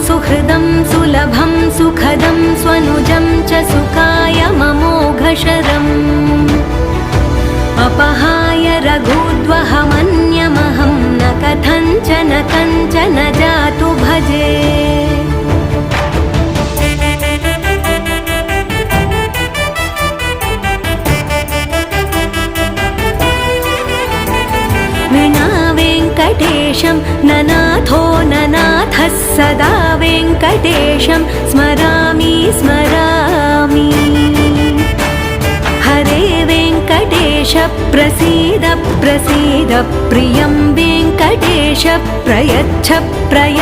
सुहृदं सुलभं सुखदं स्वनुजं च सुखाय ममोघशरम् अपहाय रघुद्वहमन्यमहं न कथञ्चन कञ्चन जातु भजे। वेङ्कटेशं ननाथो ननाथः सदा वेङ्कटेशं स्मरामि स्मरामि। हरे वेङ्कटेश प्रसीद प्रसीद प्रियं वेङ्कटेश प्रयच्छ प्रयच्छ।